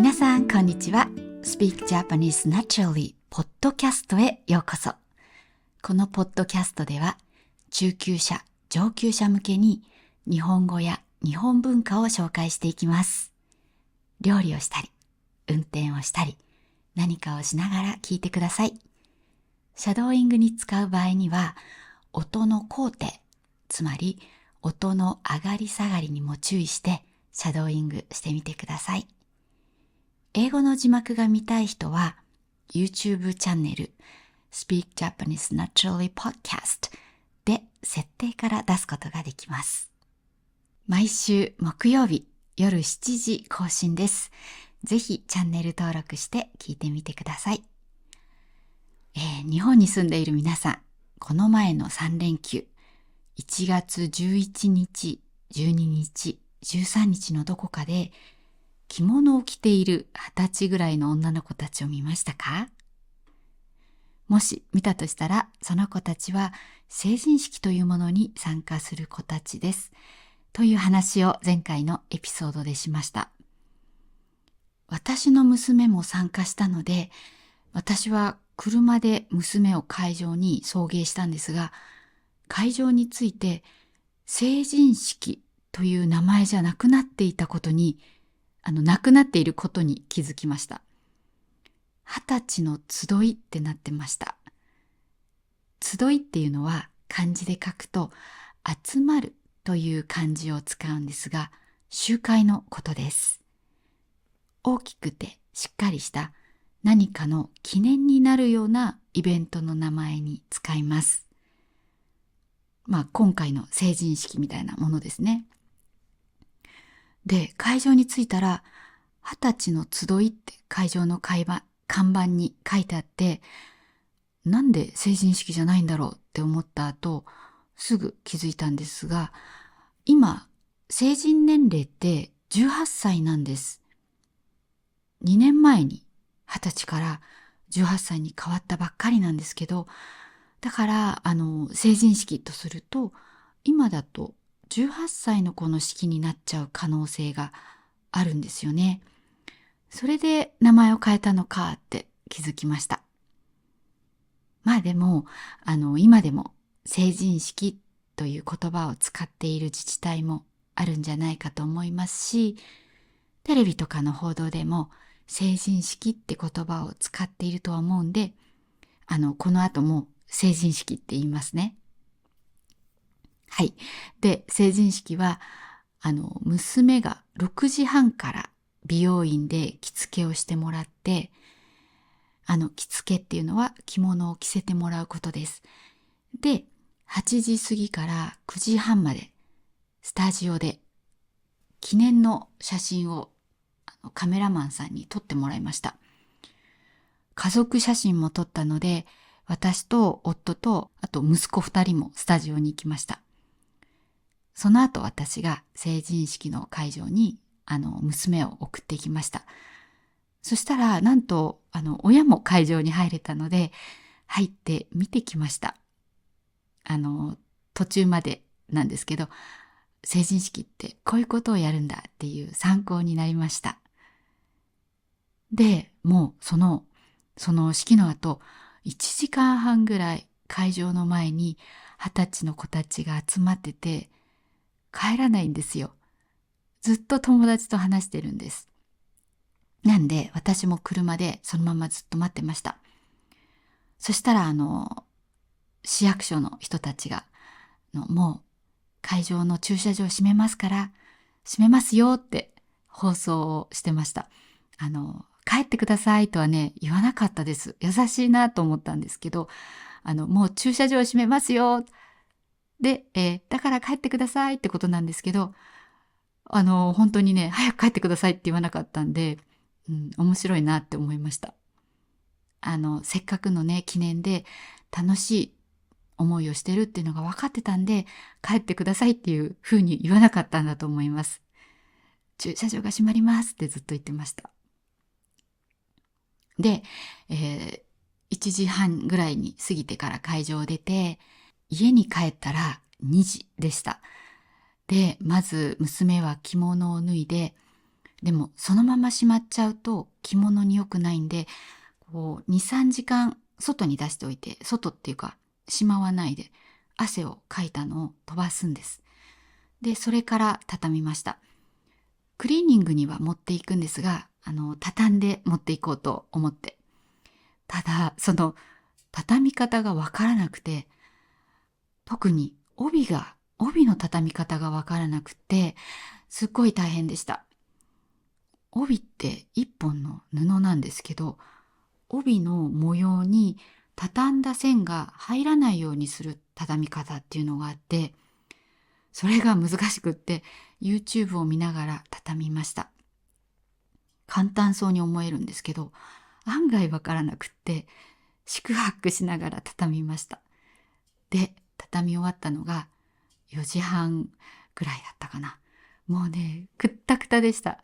皆さん、こんにちは。Speak Japanese Naturally ポッドキャストへようこそ。このポッドキャストでは、中級者、上級者向けに日本語や日本文化を紹介していきます。料理をしたり、運転をしたり、何かをしながら聞いてください。シャドーイングに使う場合には、音の高低、つまり音の上がり下がりにも注意してシャドーイングしてみてください。英語の字幕が見たい人は YouTube チャンネル Speak Japanese Naturally Podcast で設定から出すことができます。毎週木曜日夜7時更新です。ぜひチャンネル登録して聞いてみてください。日本に住んでいる皆さん、この前の3連休、1月11日、12日、13日のどこかで着物を着ている20歳ぐらいの女の子たちを見ましたか？もし見たとしたら、その子たちは成人式というものに参加する子たちです。という話を前回のエピソードでしました。私の娘も参加したので、私は車で娘を会場に送迎したんですが、会場について成人式という名前じゃなくなっていたことに、なくなっていることに気づきました。20歳の集いってなってました。集いっていうのは漢字で書くと集まるという漢字を使うんですが、集会のことです。大きくてしっかりした何かの記念になるようなイベントの名前に使います。今回の成人式みたいなものですね。で、会場に着いたら、20歳の集いって会場の看板に書いてあって、なんで成人式じゃないんだろうって思った後、すぐ気づいたんですが、今、成人年齢って18歳なんです。2年前に20歳から18歳に変わったばっかりなんですけど、だから、成人式とすると、今だと18歳の子の式になっちゃう可能性があるんですよね。それで名前を変えたのかって気づきました。でも、今でも成人式という言葉を使っている自治体もあるんじゃないかと思いますし、テレビとかの報道でも成人式って言葉を使っているとは思うんで、この後も成人式って言いますね。はい。で、成人式は、娘が6時半から美容院で着付けをしてもらって、着付けっていうのは着物を着せてもらうことです。で、8時過ぎから9時半まで、スタジオで記念の写真をカメラマンさんに撮ってもらいました。家族写真も撮ったので、私と夫と、あと息子2人もスタジオに行きました。その後私が成人式の会場に娘を送っていきました。そしたらなんと親も会場に入れたので入って見てきました。途中までなんですけど、成人式ってこういうことをやるんだっていう参考になりました。で、もうその式の後1時間半ぐらい会場の前に20歳の子たちが集まってて、帰らないんですよ。ずっと友達と話してるんです。なんで私も車でそのままずっと待ってました。そしたら市役所の人たちがもう会場の駐車場閉めますから閉めますよって放送をしてました。帰ってくださいとはね言わなかったです。優しいなと思ったんですけど、もう駐車場閉めますよで、だから帰ってくださいってことなんですけど、本当にね、早く帰ってくださいって言わなかったんで、面白いなって思いました。せっかくのね、記念で楽しい思いをしてるっていうのが分かってたんで、帰ってくださいっていう風に言わなかったんだと思います。駐車場が閉まりますってずっと言ってました。で、1時半ぐらいに過ぎてから会場を出て、家に帰ったら2時でした。で、まず娘は着物を脱いで、でもそのまましまっちゃうと着物に良くないんで、こう2、3時間外に出しておいて、外っていうかしまわないで汗をかいたのを飛ばすんです。で、それから畳みました。クリーニングには持っていくんですが、畳んで持っていこうと思って。ただ、その畳み方がわからなくて、特に帯の畳み方がわからなくて、すっごい大変でした。帯って一本の布なんですけど、帯の模様に畳んだ線が入らないようにする畳み方っていうのがあって、それが難しくって YouTube を見ながら畳みました。簡単そうに思えるんですけど、案外わからなくって四苦八苦しながら畳みました。で、畳み終わったのが4時半ぐらいだったかな。もうね、くったくたでした。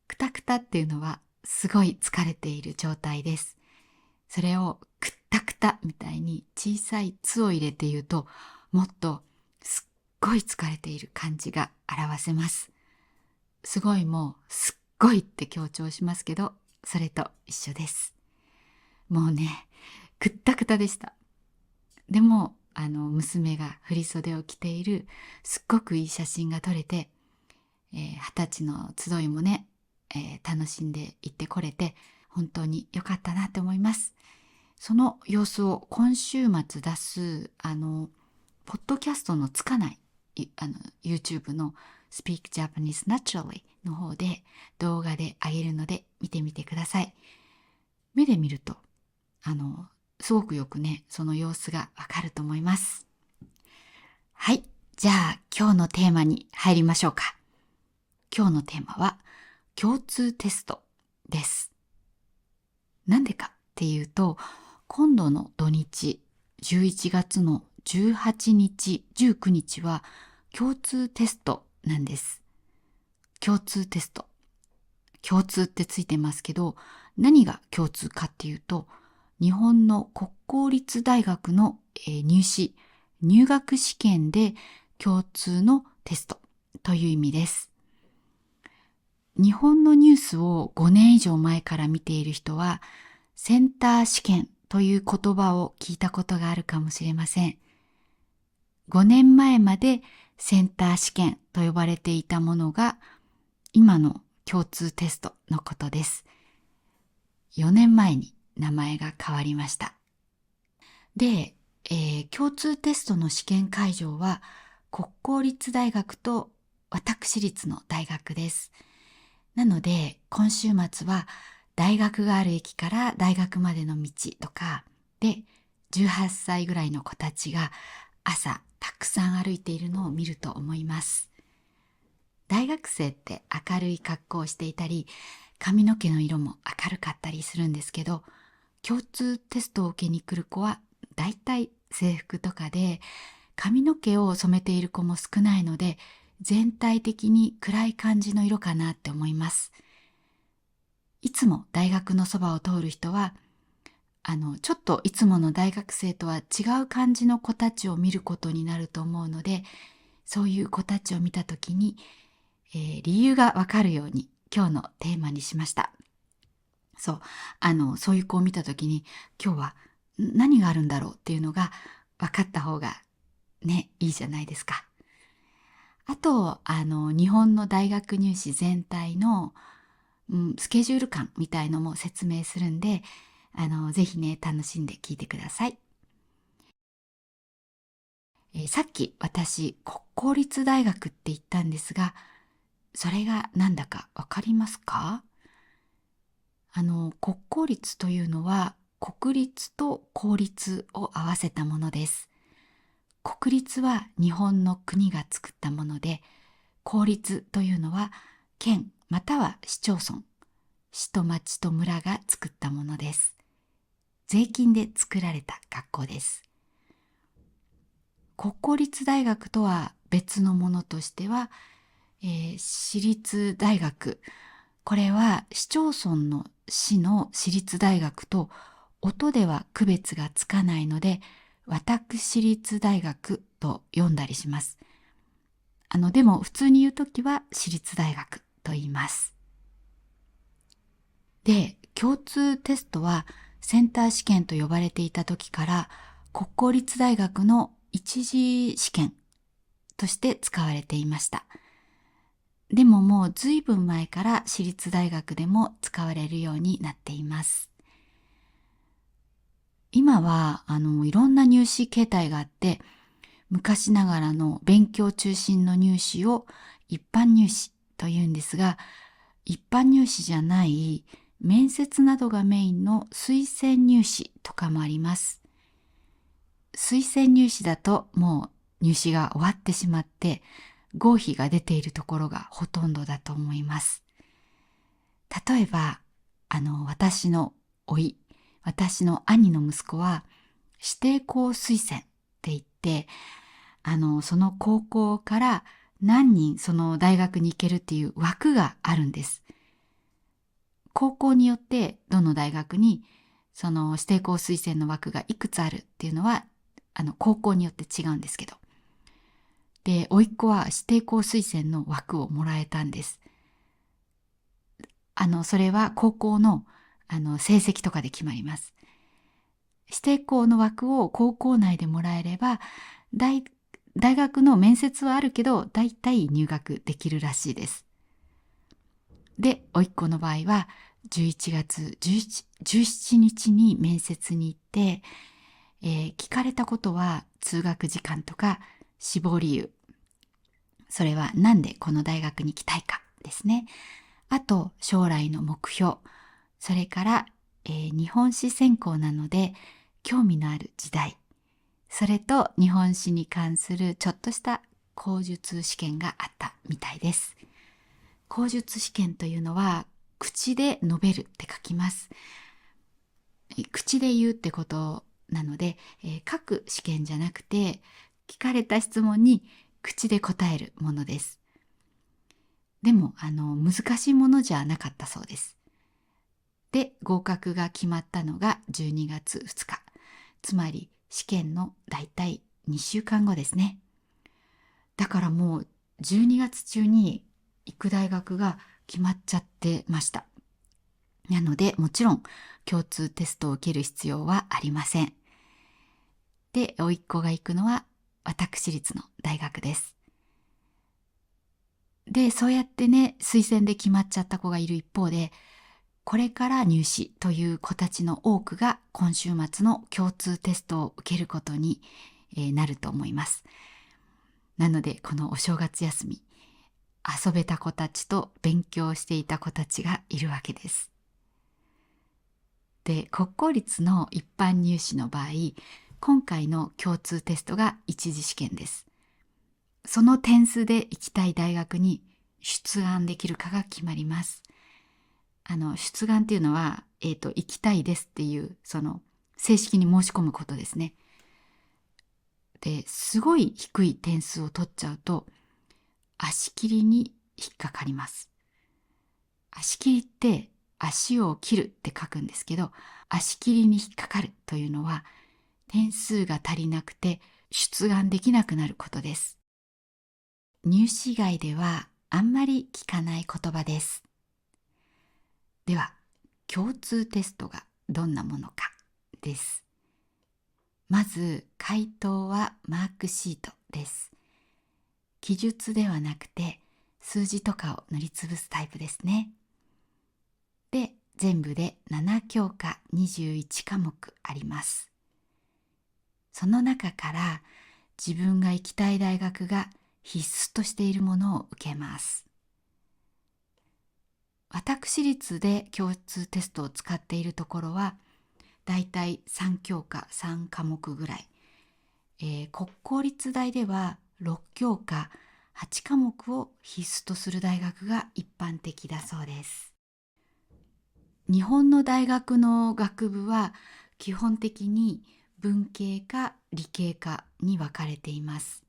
くたくたっていうのはすごい疲れている状態です。それをくったくたみたいに小さいつを入れて言うと、もっとすっごい疲れている感じが表せます。すごいもうすっごいって強調しますけど、それと一緒です。もうね、くったくたでした。でも、娘が振袖を着ているすっごくいい写真が撮れて、20歳の集いもね、楽しんで行ってこれて、本当に良かったなって思います。その様子を今週末出す、ポッドキャストのつかない、YouTube の Speak Japanese Naturally の方で動画であげるので見てみてください。目で見ると、すごくよくね、その様子がわかると思います。はい。じゃあ、今日のテーマに入りましょうか。今日のテーマは、共通テストです。なんでかっていうと、今度の土日、11月の18日、19日は共通テストなんです。共通テスト。共通ってついてますけど、何が共通かっていうと、日本の国公立大学の入学試験で共通のテストという意味です。日本のニュースを5年以上前から見ている人は、センター試験という言葉を聞いたことがあるかもしれません。5年前までセンター試験と呼ばれていたものが、今の共通テストのことです。4年前に名前が変わりました。で、共通テストの試験会場は国公立大学と私立の大学です。なので、今週末は大学がある駅から大学までの道とかで、18歳ぐらいの子たちが朝たくさん歩いているのを見ると思います。大学生って明るい格好をしていたり、髪の毛の色も明るかったりするんですけど、共通テストを受けに来る子はだいたい制服とかで、髪の毛を染めている子も少ないので、全体的に暗い感じの色かなって思います。いつも大学のそばを通る人は、ちょっといつもの大学生とは違う感じの子たちを見ることになると思うので、そういう子たちを見たときに、理由がわかるように今日のテーマにしました。そう、そういう子を見たときに、今日は何があるんだろうっていうのが分かった方がね、いいじゃないですか。あと、日本の大学入試全体の、スケジュール感みたいのも説明するんで、ぜひね、楽しんで聞いてください。さっき私、国公立大学って言ったんですが、それが何だかわかりますか？国公立というのは、国立と公立を合わせたものです。国立は日本の国が作ったもので、公立というのは県または市町村、市と町と村が作ったものです。税金で作られた学校です。国公立大学とは別のものとしては、私立大学。これは市町村の市の私立大学と音では区別がつかないので、私立大学と読んだりします。でも普通に言うときは私立大学と言います。で、共通テストはセンター試験と呼ばれていた時から国公立大学の一次試験として使われていました。でももう随分前から私立大学でも使われるようになっています。今はいろんな入試形態があって、昔ながらの勉強中心の入試を一般入試というんですが、一般入試じゃない面接などがメインの推薦入試とかもあります。推薦入試だともう入試が終わってしまって合否が出ているところがほとんどだと思います。例えば、私の私の兄の息子は指定校推薦って言って、その高校から何人その大学に行けるっていう枠があるんです。高校によってどの大学にその指定校推薦の枠がいくつあるっていうのは高校によって違うんですけど。で、甥っ子は指定校推薦の枠をもらえたんです。それは高校の成績とかで決まります。指定校の枠を高校内でもらえれば、大学の面接はあるけど、だいたい入学できるらしいです。で、甥っ子の場合は、11月17日に面接に行って、聞かれたことは通学時間とか志望理由。それはなんでこの大学に行きたいかですね。あと、将来の目標。それから、日本史専攻なので、興味のある時代。それと日本史に関するちょっとした口述試験があったみたいです。口述試験というのは、口で述べるって書きます。口で言うってことなので、書く試験じゃなくて、聞かれた質問に口で答えるものです。でも、難しいものじゃなかったそうです。で、合格が決まったのが12月2日。つまり、試験のだいたい2週間後ですね。だからもう12月中に行く大学が決まっちゃってました。なので、もちろん共通テストを受ける必要はありません。で、甥っ子が行くのは私立の大学です。で、そうやってね、推薦で決まっちゃった子がいる一方で、これから入試という子たちの多くが今週末の共通テストを受けることになると思います。なので、このお正月休み、遊べた子たちと勉強していた子たちがいるわけです。で、国公立の一般入試の場合、今回の共通テストが一次試験です。その点数で行きたい大学に出願できるかが決まります。出願っていうのは、行きたいですっていう、正式に申し込むことですね。で、すごい低い点数を取っちゃうと、足切りに引っかかります。足切りって足を切るって書くんですけど、足切りに引っかかるというのは点数が足りなくて出願できなくなることです。入試外ではあんまり聞かない言葉です。では、共通テストがどんなものかです。まず、回答はマークシートです。記述ではなくて数字とかを塗りつぶすタイプですね。で、全部で7教科21科目あります。その中から自分が行きたい大学が必須としているものを受けます。私立で共通テストを使っているところは、だいたい3教科3科目ぐらい。国公立大では6教科8科目を必須とする大学が一般的だそうです。日本の大学の学部は基本的に文系か理系かに分かれています。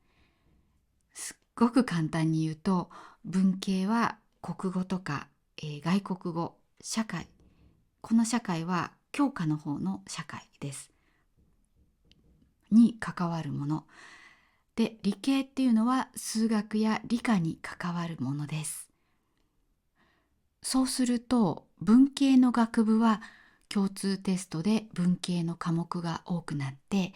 すっごく簡単に言うと、文系は国語とか、外国語、社会。この社会は教科の方の社会です。に関わるもの。で、理系っていうのは数学や理科に関わるものです。そうすると文系の学部は共通テストで文系の科目が多くなって、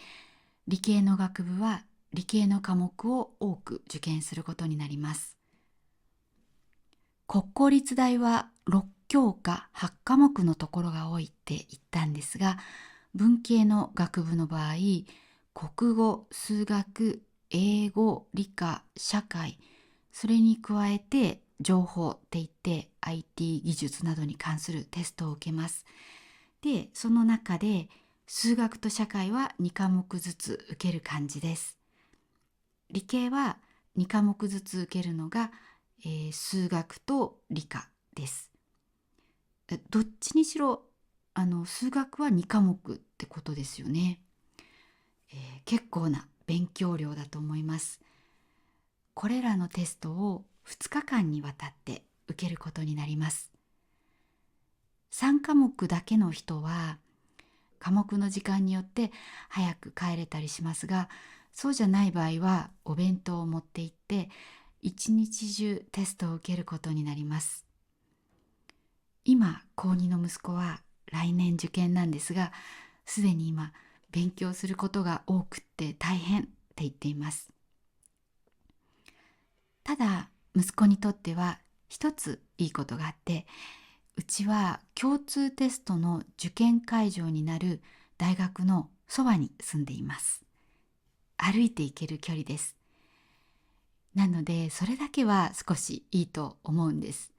理系の学部は理系の科目を多く受験することになります。国公立大は6教科8科目のところが多いって言ったんですが、文系の学部の場合、国語、数学、英語、理科、社会、それに加えて情報って言って IT 技術などに関するテストを受けます。で、その中で数学と社会は2科目ずつ受ける感じです。理系は2科目ずつ受けるのが、数学と理科です。どっちにしろ数学は2科目ってことですよね。結構な勉強量だと思います。これらのテストを2日間にわたって受けることになります。3科目だけの人は科目の時間によって早く帰れたりしますが、そうじゃない場合はお弁当を持って行って一日中テストを受けることになります。今高2の息子は来年受験なんですが、すでに今勉強することが多くって大変って言っています。ただ息子にとっては一ついいことがあって、うちは共通テストの受験会場になる大学のそばに住んでいます。歩いて行ける距離です。なのでそれだけは少しいいと思うんです。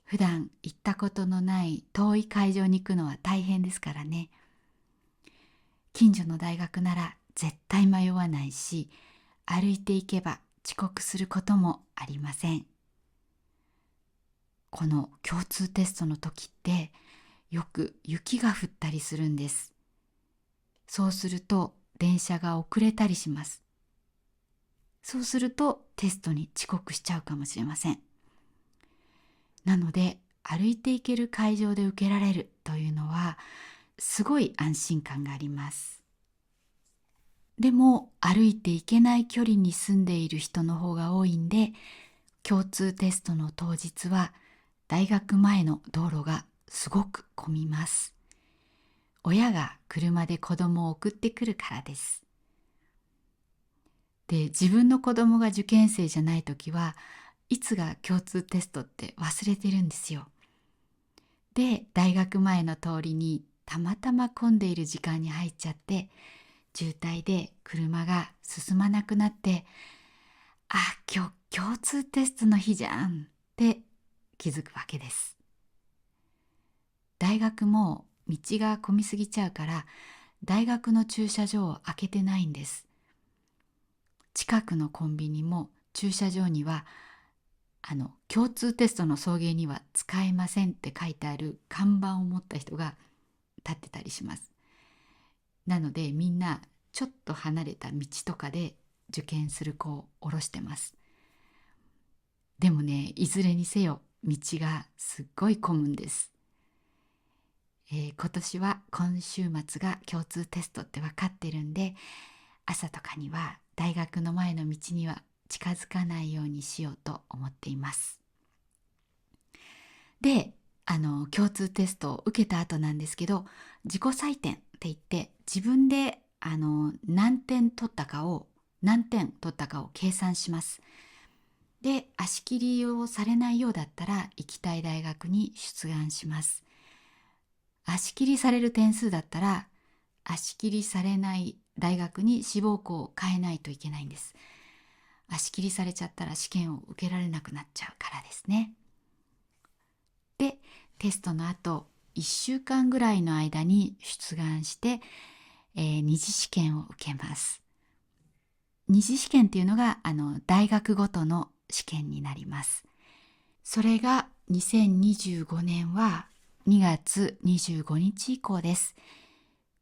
普段行ったことのない遠い会場に行くのは大変ですからね。近所の大学なら絶対迷わないし、歩いて行けば遅刻することもありません。この共通テストの時ってよく雪が降ったりするんです。そうすると電車が遅れたりします。そうするとテストに遅刻しちゃうかもしれません。なので歩いて行ける会場で受けられるというのはすごい安心感があります。でも歩いて行けない距離に住んでいる人の方が多いんで、共通テストの当日は大学前の道路がすごく混みます。親が車で子供を送ってくるからです。で、自分の子供が受験生じゃないときはいつが共通テストって忘れてるんですよ。で、大学前の通りにたまたま混んでいる時間に入っちゃって、渋滞で車が進まなくなって、あ、今日共通テストの日じゃんって気づくわけです。大学も道が混みすぎちゃうから大学の駐車場を開けてないんです。近くのコンビニも駐車場には共通テストの送迎には使えませんって書いてある看板を持った人が立ってたりします。なのでみんなちょっと離れた道とかで受験する子を降ろしてます。でもね、いずれにせよ道がすっごい混むんです。今年は今週末が共通テストって分かってるんで、朝とかには大学の前の道には近づかないようにしようと思っています。で、共通テストを受けた後なんですけど、自己採点って言って自分で何点取ったかを計算します。で、足切りをされないようだったら行きたい大学に出願します。足切りされる点数だったら足切りされない大学に志望校を変えないといけないんです。足切りされちゃったら試験を受けられなくなっちゃうからですね。で、テストの後1週間ぐらいの間に出願して、二次試験を受けます。二次試験っていうのが大学ごとの試験になります。それが2025年は2月25日以降です。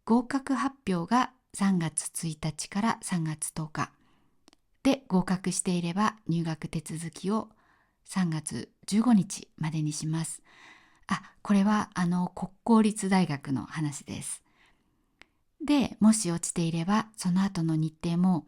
合格発表が3月1日から3月10日で、合格していれば入学手続きを3月15日までにします。これは国公立大学の話です。で、もし落ちていればその後の日程も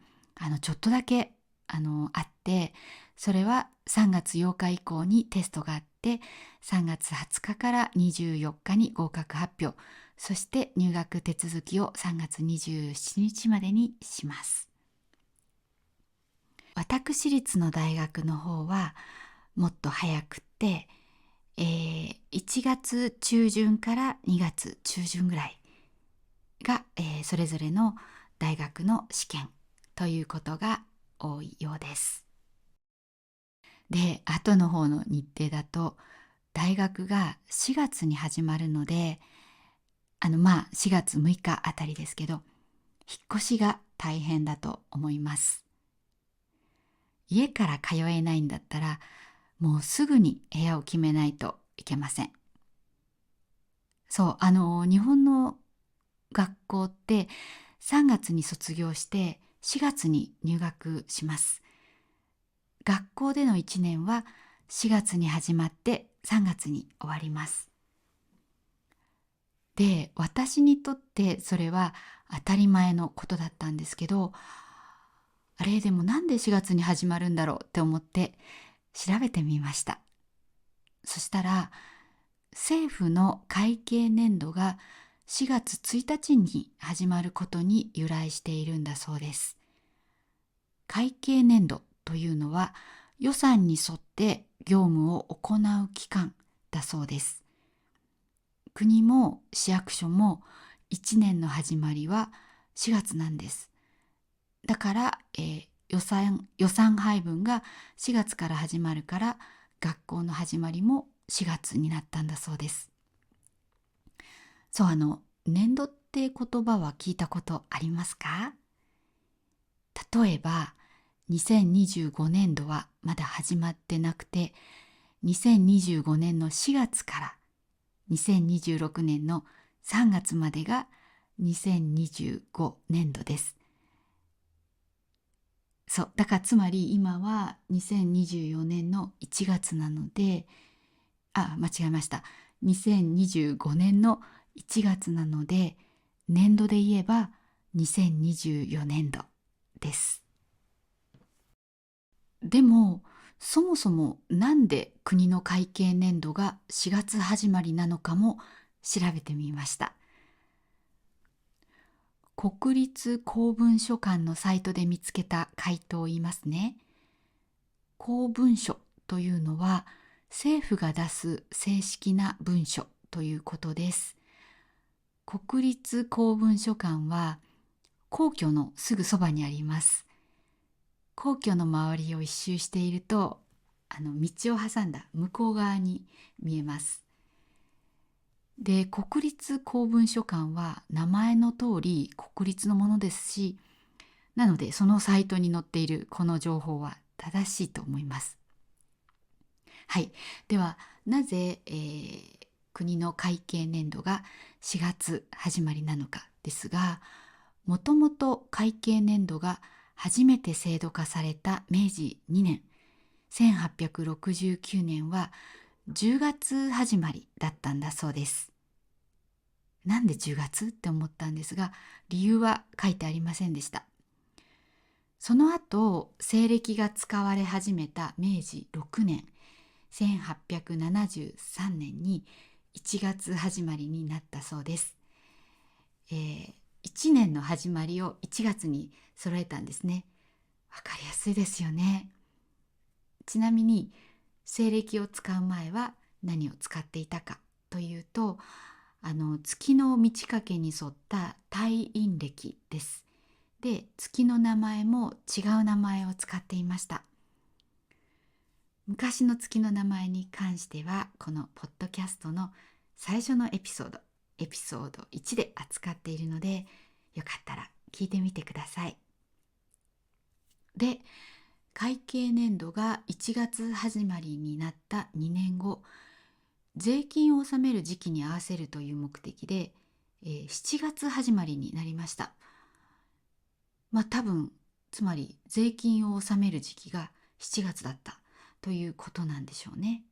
ちょっとだけあって、それは3月8日以降にテストがあって、3月20日から24日に合格発表、そして入学手続きを3月27日までにします。私立の大学の方はもっと早くて、1月中旬から2月中旬ぐらいが、それぞれの大学の試験ということが多いようです。で、後の方の日程だと大学が4月に始まるので、4月6日あたりですけど、引っ越しが大変だと思います。家から通えないんだったら、もうすぐに部屋を決めないといけません。そう、日本の学校って3月に卒業して4月に入学します。学校での1年は4月に始まって3月に終わります。で、私にとってそれは当たり前のことだったんですけど、あれでもなんで4月に始まるんだろうって思って調べてみました。そしたら、政府の会計年度が4月1日に始まることに由来しているんだそうです。会計年度というのは予算に沿って業務を行う期間だそうです。国も市役所も1年の始まりは4月なんです。だから、予算配分が4月から始まるから、学校の始まりも4月になったんだそうです。そう、年度って言葉は聞いたことありますか？例えば、2025年度はまだ始まってなくて、2025年の4月から2026年の3月までが2025年度です。そう、だからつまり今は2024年の1月なので、間違えました。2025年の1月なので、年度で言えば2024年度です。でも、そもそもなんで国の会計年度が4月始まりなのかも調べてみました。国立公文書館のサイトで見つけた回答を言いますね。公文書というのは政府が出す正式な文書ということです。国立公文書館は皇居のすぐそばにあります。皇居の周りを一周していると、道を挟んだ向こう側に見えます。で、国立公文書館は名前の通り国立のものですし、なのでそのサイトに載っているこの情報は正しいと思います。はい。では、なぜ、国の会計年度が4月始まりなのかですが、もともと会計年度が初めて制度化された明治2年、1869年は10月始まりだったんだそうです。なんで10月って思ったんですが、理由は書いてありませんでした。その後、西暦が使われ始めた明治6年、1873年に1月始まりになったそうです。1年の始まりを1月に揃えたんですね。わかりやすいですよね。ちなみに、西暦を使う前は何を使っていたかというと、月の満ち欠けに沿った太陰暦です。で、月の名前も違う名前を使っていました。昔の月の名前に関しては、このポッドキャストの最初のエピソード1で扱っているので、よかったら聞いてみてください。で、会計年度が1月始まりになった2年後、税金を納める時期に合わせるという目的で、7月始まりになりました。多分、つまり税金を納める時期が7月だったということなんでしょうね。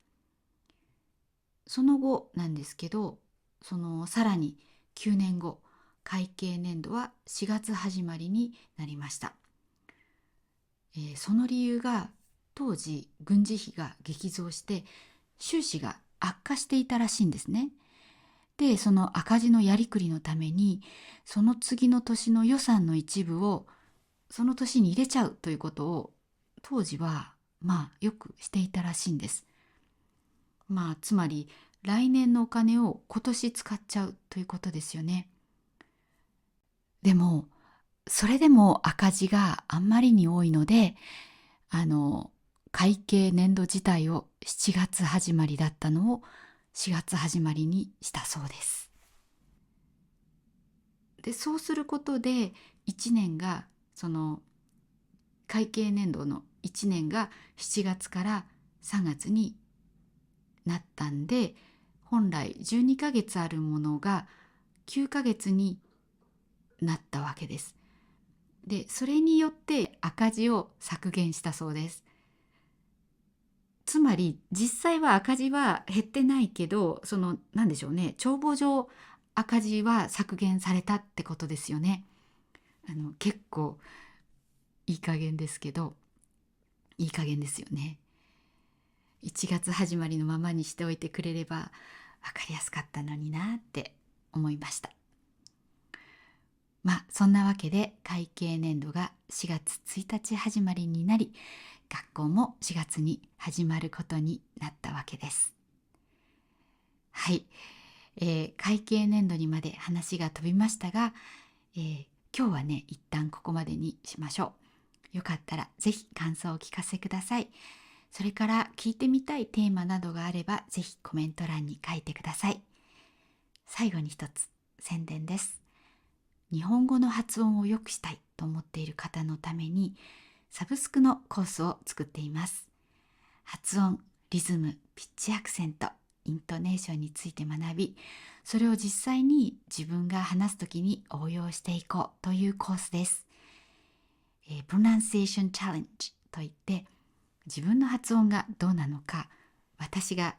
その後なんですけど、さらに9年後、会計年度は4月始まりになりました。その理由が、当時軍事費が激増して収支が悪化していたらしいんですね。で、その赤字のやりくりのために、その次の年の予算の一部をその年に入れちゃうということを当時はよくしていたらしいんです。つまり来年のお金を今年使っちゃうということですよね。でもそれでも赤字があんまりに多いので、会計年度自体を7月始まりだったのを4月始まりにしたそうです。で、そうすることで1年が、その会計年度の1年が7月から3月になったんで、本来12ヶ月あるものが9ヶ月になったわけです。で、それによって赤字を削減したそうです。つまり実際は赤字は減ってないけど、なんでしょうね、帳簿上赤字は削減されたってことですよね。結構いい加減ですけど、いい加減ですよね。1月始まりのままにしておいてくれれば分かりやすかったのになって思いました。そんなわけで会計年度が4月1日始まりになり、学校も4月に始まることになったわけです。はい、会計年度にまで話が飛びましたが、今日はね、一旦ここまでにしましょう。よかったらぜひ感想をお聞かせください。それから聞いてみたいテーマなどがあればぜひコメント欄に書いてください。最後に一つ宣伝です。日本語の発音を良くしたいと思っている方のためにサブスクのコースを作っています。発音、リズム、ピッチアクセント、イントネーションについて学び、それを実際に自分が話すときに応用していこうというコースです。Pronunciation Challenge といって、自分の発音がどうなのか私が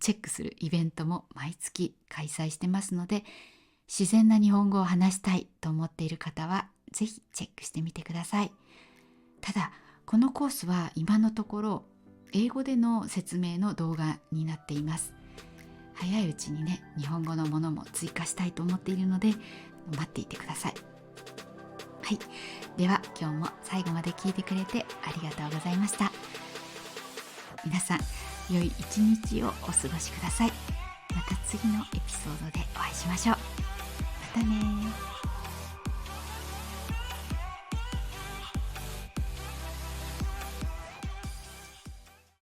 チェックするイベントも毎月開催してますので、自然な日本語を話したいと思っている方はぜひチェックしてみてください。ただこのコースは今のところ英語での説明の動画になっています。早いうちにね、日本語のものも追加したいと思っているので待っていてください。はい、では今日も最後まで聞いてくれてありがとうございました。皆さん良い一日をお過ごしください。また次のエピソードでお会いしましょう。またね。